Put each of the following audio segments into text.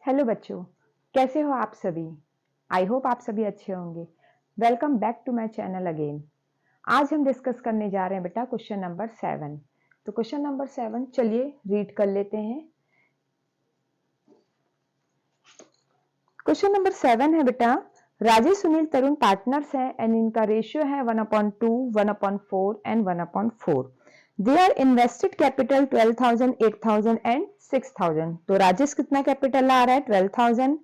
Hello बच्चों, कैसे हो आप सभी? आई होप आप सभी अच्छे होंगे। Welcome back to my channel again. आज हम डिस्कस करने जा रहे हैं बेटा क्वेश्चन नंबर 7। तो क्वेश्चन नंबर 7 चलिए रीड कर लेते हैं। क्वेश्चन नंबर 7 है बेटा, राजेश सुनील तरुण पार्टनर्स हैं एंड इनका रेशियो है 1/2, 1/4 and 1/4। They are invested capital 12,000, 8,000 and 6,000। तो राजेश कितना कैपिटल ला रहा है? 12,000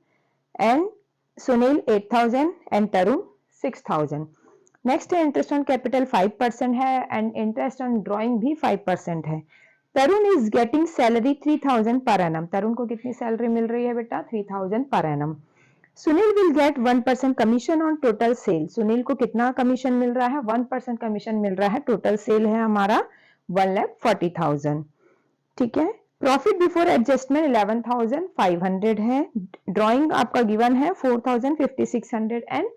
and Sunil 8,000 and Tarun 6,000। Next है इंटरेस्ट ऑन कैपिटल 5% है एंड इंटरेस्ट ऑन ड्राइंग भी 5% है। तरुण is getting salary 3,000 per annum. तरुण को कितनी सैलरी मिल रही है बेटा? 3,000 per annum. Sunil will get 1% commission on total sale. Sunil को कितना कमीशन मिल रहा है? 1% कमीशन मिल रहा है। टोटल सेल है हमारा 1,40,000। ठीक है। प्रॉफिट बिफोर एडजस्टमेंट 11,500 है। ड्राइंग आपका गिवन है 4,000, 5,600 and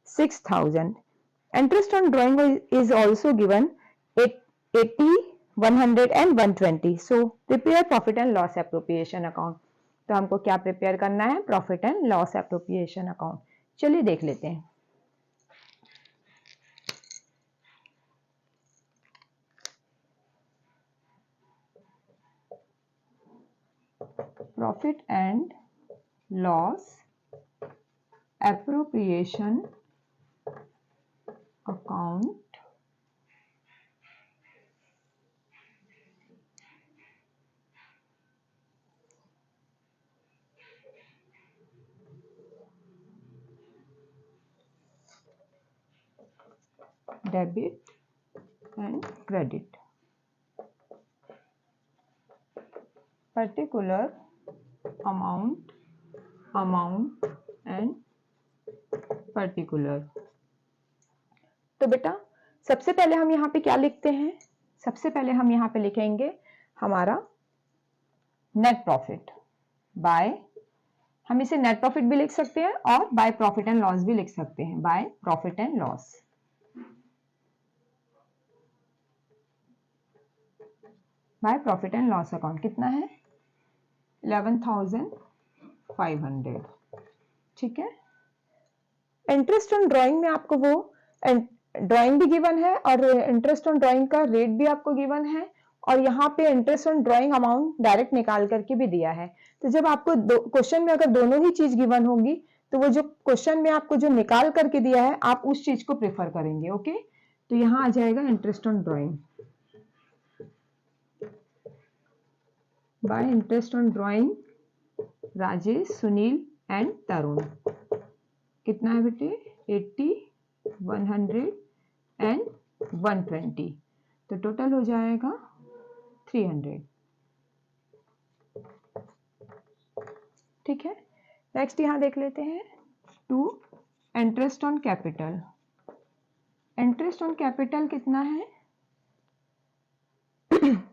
6,000। Interest on drawing is also given 80, 100 and 120। So prepare profit and loss appropriation account. तो हमको क्या प्रिपेयर करना है? Profit and loss appropriation account. चलिए देख लेते हैं। Profit and loss appropriation account debit and credit. Particular amount and particular. तो बेटा सबसे पहले हम यहाँ पे क्या लिखते हैं? सबसे पहले हम यहाँ पे लिखेंगे हमारा नेट प्रॉफिट बाय, हम इसे नेट प्रॉफिट भी लिख सकते हैं और बाय प्रॉफिट एंड लॉस भी लिख सकते हैं। By profit and loss, by profit and loss account कितना है? 11,500। ठीक है। इंटरेस्ट ऑन ड्राइंग में आपको वो ड्राइंग भी गिवन है और इंटरेस्ट ऑन ड्राइंग का रेट भी आपको गिवन है और यहाँ पे interest on drawing amount direct निकाल करके भी दिया है। तो जब आपको क्वेश्चन में अगर दोनों ही चीज गिवन होगी तो वो जो क्वेश्चन में आपको जो निकाल करके दिया है आप उस चीज को प्रेफर करेंगे। ओके, तो यहाँ आ जाएगा interest on drawing by interest on drawing Rajesh, Sunil and Tarun. कितना है बेटे? 80, 100 एंड 120। तो टोटल हो जाएगा 300। ठीक है। नेक्स्ट यहां देख लेते हैं 2 interest on capital. Interest on capital कितना है?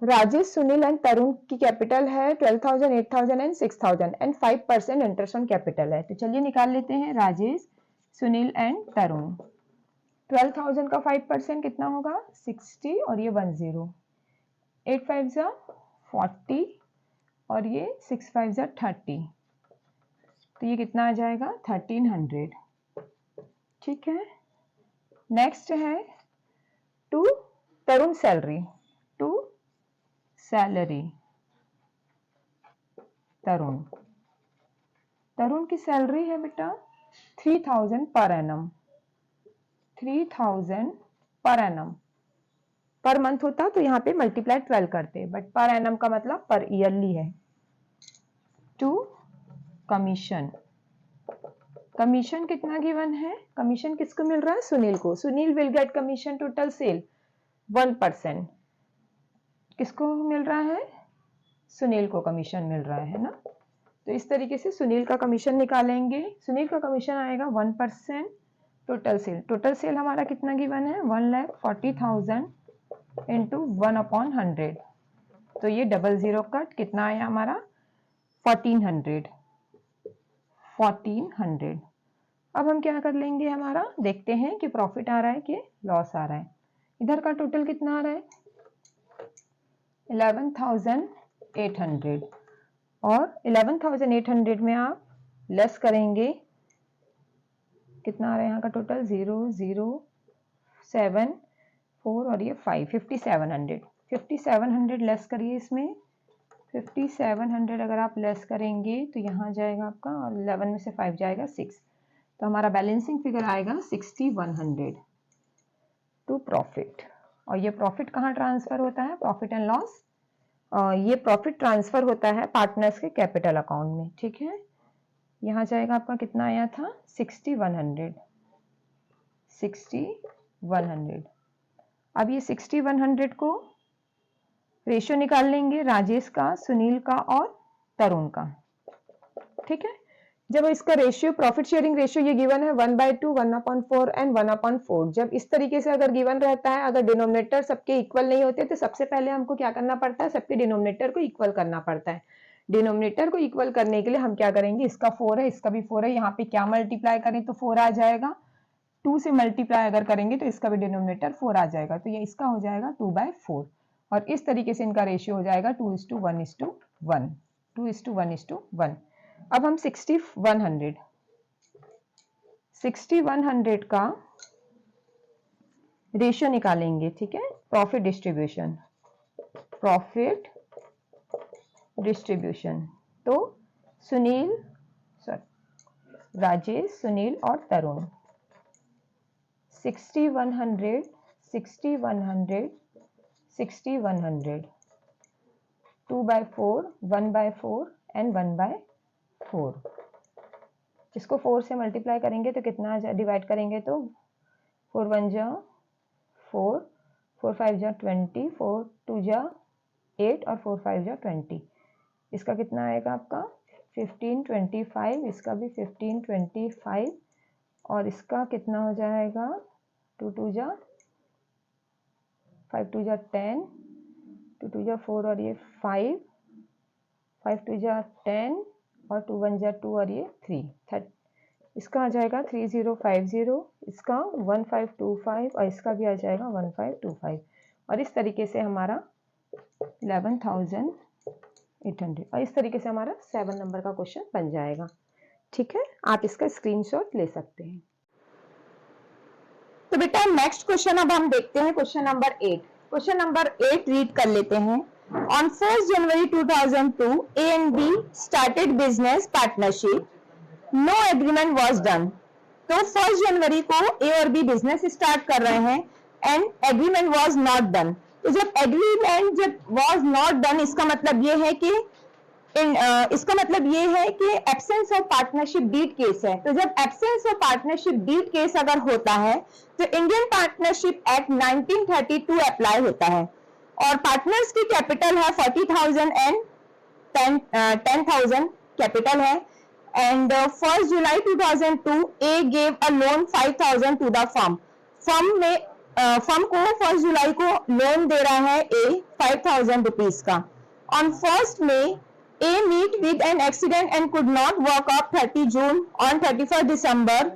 राजेश, सुनील एंड तरुण की कैपिटल है 12,000, 8,000 and 6,000 and 5% interest on capital है। तो चलिए निकाल लेते हैं राजेश, सुनील एंड तरुण। 12,000 का 5% कितना होगा? 60 और ये 10। 8 5 जा 40 और ये 6 5 जा 30। तो ये कितना आ जाएगा? 1,300। ठीक है। नेक्स्ट है 2 तरुण सैलरी। 2 सैलरी तरुण। तरुण की सैलरी है बेटा 3,000 per annum. 3,000 per annum. Per month होता तो यहाँ पे मल्टीप्लाई 12 करते, बट पर एनम का मतलब पर ईयरली है। 2 कमीशन। कमीशन कितना गिवन है? कमीशन किसको मिल रहा है? सुनील को। Sunil will get commission total sale 1%। किसको मिल रहा है? सुनील को कमीशन मिल रहा है ना। तो इस तरीके से सुनील का कमीशन निकालेंगे। सुनील का कमीशन आएगा 1% टोटल सेल। टोटल सेल हमारा कितना गिवन है? 1,40,000 इंटू 1/100। तो ये 00 कट कितना आया हमारा? 1,400। 1,400। अब हम क्या कर लेंगे? हमारा देखते हैं कि प्रॉफिट आ रहा है कि लॉस आ रहा है। इधर का टोटल कितना आ रहा है? 11,800 और 11,800 में आप लेस करेंगे, कितना आ रहा है यहाँ का टोटल 0 0 7 4 और ये 5, 5700। 5700 लेस करिए इसमें, 5700 अगर आप लेस करेंगे तो यहाँ जाएगा आपका, और 11 में से 5 जाएगा 6, तो हमारा बैलेंसिंग फिगर आएगा 6100 टू प्रॉफिट। और ये प्रॉफिट कहाँ ट्रांसफर होता है, प्रॉफिट एंड लॉस, ये प्रॉफिट ट्रांसफर होता है पार्टनर्स के कैपिटल अकाउंट में, ठीक है। यहाँ जाएगा आपका, कितना आया था 6100, 6100। अब ये 6100 को रेशियो निकाल लेंगे राजेश का, सुनील का और तरुण का, ठीक है। जब इसका रेशियो, प्रॉफिट शेयरिंग रेशियो ये गिवन है 1/2, 1/4 एंड 1/4। जब इस तरीके से अगर गिवन रहता है, अगर डिनोमिनेटर सबके इक्वल नहीं होते, तो सबसे पहले हमको क्या करना पड़ता है, सबके डिनोमिनेटर को इक्वल करना पड़ता है। डिनोमिनेटर को इक्वल करने के लिए हम क्या करेंगे, इसका 4 है, इसका भी 4 है, यहाँ पे क्या मल्टीप्लाई करें तो 4 आ जाएगा, 2 से मल्टीप्लाई अगर करेंगे तो इसका भी डिनोमिनेटर 4 आ जाएगा, तो ये इसका हो जाएगा 2/4। और इस तरीके से इनका रेशियो हो जाएगा 2:1:1, 2:1:1। अब हम 6100 का रेशियो निकालेंगे, ठीक है, प्रॉफिट डिस्ट्रीब्यूशन, प्रॉफिट डिस्ट्रीब्यूशन। तो सुनील, राजेश, सुनील और तरुण, 6100 6100 6100, 2/4, 1/4 एंड 1/4। इसको 4 से मल्टीप्लाई करेंगे तो कितना, डिवाइड करेंगे तो 4 1 जा 4, 4 5 जा 20, 4 2 जा 8 और 4 5 जा 20। इसका कितना आएगा आपका 1525, इसका भी 1525, और इसका कितना हो जाएगा 2 2 जा 5 2 जा 10, 2 2 जा 4 और ये 5, 5 2 जा 10 और 2 1 जा 2 और ये 3, इसका आ जाएगा 3050, इसका 1525 और इसका भी आ जाएगा 1525। और इस तरीके से हमारा 11800, और इस तरीके से हमारा 7 नंबर का क्वेश्चन बन जाएगा, ठीक है। आप इसका स्क्रीनशॉट ले सकते हैं। तो बेटा नेक्स्ट क्वेश्चन अब हम देखते हैं, question number 8। Question number 8 read कर लेते हैं। On 1 January 2002 A and B started business partnership. No agreement was done. तो 1 जनवरी को ए और बी बिजनेस स्टार्ट कर रहे हैं and agreement was not done. तो जब एग्रीमेंट जब वॉज नॉट डन, इसका मतलब ये है कि इसका मतलब ये है कि absence of partnership deed case है। तो जब absence of partnership deed case अगर होता है तो इंडियन पार्टनरशिप एक्ट 1932 अप्लाई होता है, और पार्टनर्स की कैपिटल है 40,000 एंड 10,000 कैपिटल है। And 1 July 2002 A gave a loan 5,000 to the firm. Firm को 1 जुलाई को लोन दे रहा है ए 5,000 रुपीज का। On 1 May A meet with an accident and could not work up 30 June. On 31 December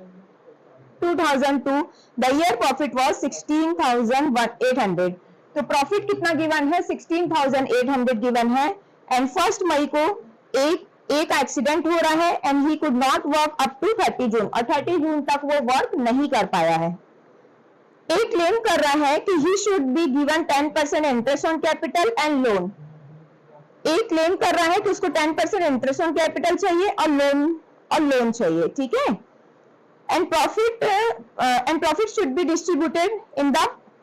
2002 the year profit was 16,800। तो profit कितना given है 16,800 given है। And 1 मई को एक एक्सीडेंट हो रहा है and he could not work up to 30 June, और 30 जून तक वो वर्क नहीं कर पाया है। ए क्लेम कर रहा है कि he should be given 10% interest on capital and loan. A claim कर रहा है कि उसको 10% इंटरेस्ट ऑन कैपिटल चाहिए और लोन चाहिए, ठीक है। And profit should be distributed in the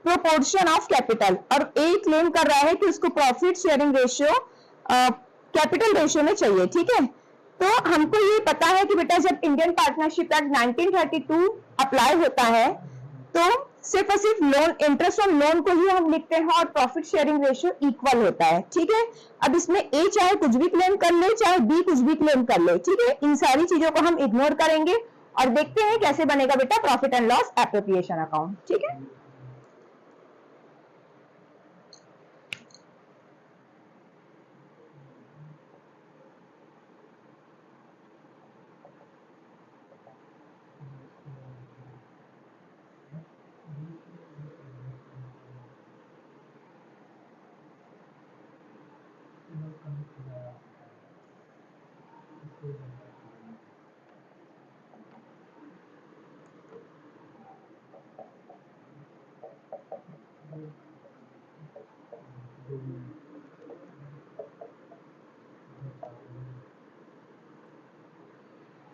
proportion of capital. और ए क्लेम कर रहा है कि उसको profit sharing ratio capital ratio में चाहिए, ठीक है। तो हमको ये पता है कि बेटा जब इंडियन पार्टनरशिप एक्ट 1932 अप्लाई होता है तो सिर्फ और सिर्फ लोन, इंटरेस्ट ऑन लोन को ही हम लिखते हैं और प्रॉफिट शेयरिंग रेशियो इक्वल होता है, ठीक है। अब इसमें ए चाहे कुछ भी क्लेम कर ले, चाहे बी कुछ भी क्लेम कर ले, ठीक है। इन सारी चीजों को हम इग्नोर करेंगे और देखते हैं कैसे बनेगा बेटा profit and loss appropriation account, ठीक है।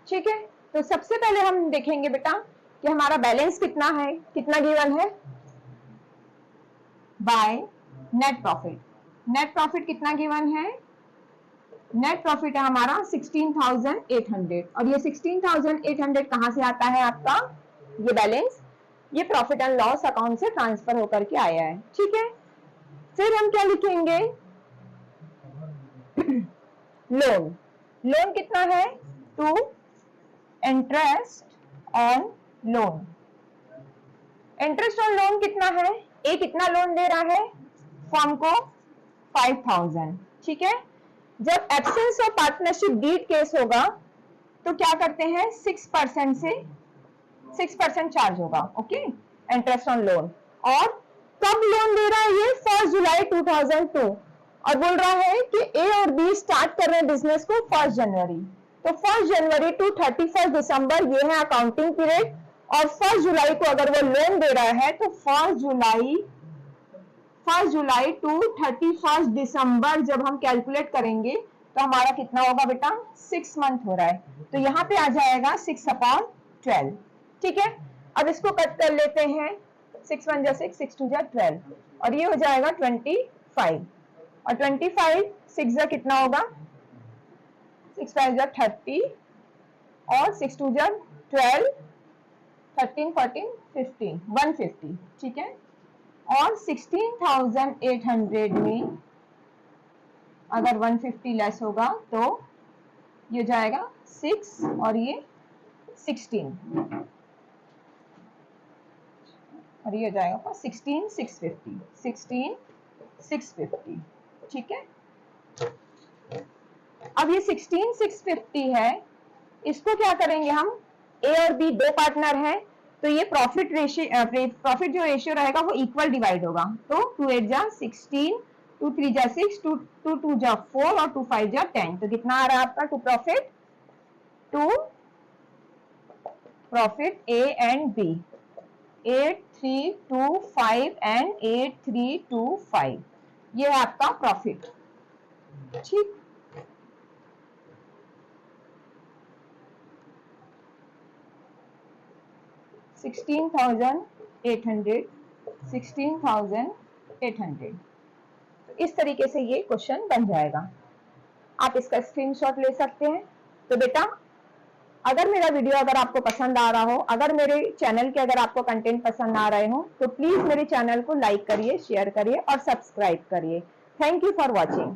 ठीक है, तो सबसे पहले हम देखेंगे बेटा कि हमारा बैलेंस कितना है, कितना गिवन है by net profit. Net profit कितना गिवन है, नेट प्रॉफिट है हमारा 16,800 और ये 16,800 कहां से आता है आपका, ये बैलेंस ये प्रॉफिट एंड लॉस अकाउंट से ट्रांसफर होकर के आया है। ठीक है, फिर हम क्या लिखेंगे, लोन। लोन कितना है, to interest on loan. Interest on loan कितना है, ए कितना लोन दे रहा है फर्म को 5,000। ठीक है, जब absence of partnership deed case होगा तो क्या करते हैं 6% से 6% चार्ज होगा। Okay, interest on loan. और कब लोन दे रहा है ये, 1 जुलाई 2002 और बोल रहा है कि ए और बी स्टार्ट कर रहे हैं बिजनेस को 1 जनवरी। तो 1 जनवरी टू 31 दिसंबर ये है अकाउंटिंग पीरियड और 1 जुलाई को अगर वो लोन दे रहा है तो 1 जुलाई टू 31 दिसंबर जब हम कैलकुलेट करेंगे तो हमारा कितना होगा बेटा, 6 मंथ हो रहा है, तो यहाँ पे आ जाएगा 6/12। ठीक है, अब इसको कट कर लेते हैं, 6 1 जा 6, 6 2 जा 12 और ये हो जाएगा 25 और 25 6 जा कितना होगा, 6 5 जा 30 और 6 2 जा 12, 13 14 15 150। ठीक है, और 16,800 में अगर 150 लेस होगा तो ये जाएगा 6 और ये 16 और ये हो जाएगा 16,650। ठीक है, अब ये 16,650 है, इसको क्या करेंगे हम, ए और बी दो पार्टनर है तो ये प्रॉफिट जो रेशियो रहेगा वो इक्वल डिवाइड होगा। तो 2 8 जा 16, 2 3 जा 6, 2 2 जा 4 और 2 5 जा 10। तो कितना आ रहा है आपका, to profit A and B 8325 and 8325, ये है आपका प्रॉफिट। ठीक, $16,800 तो इस तरीके से ये क्वेश्चन बन जाएगा। आप इसका स्क्रीनशॉट ले सकते हैं। तो बेटा अगर मेरा वीडियो अगर आपको पसंद आ रहा हो, अगर मेरे चैनल के अगर आपको कंटेंट पसंद आ रहे हो तो प्लीज मेरे चैनल को लाइक करिए, शेयर करिए और सब्सक्राइब करिए। Thank you for watching.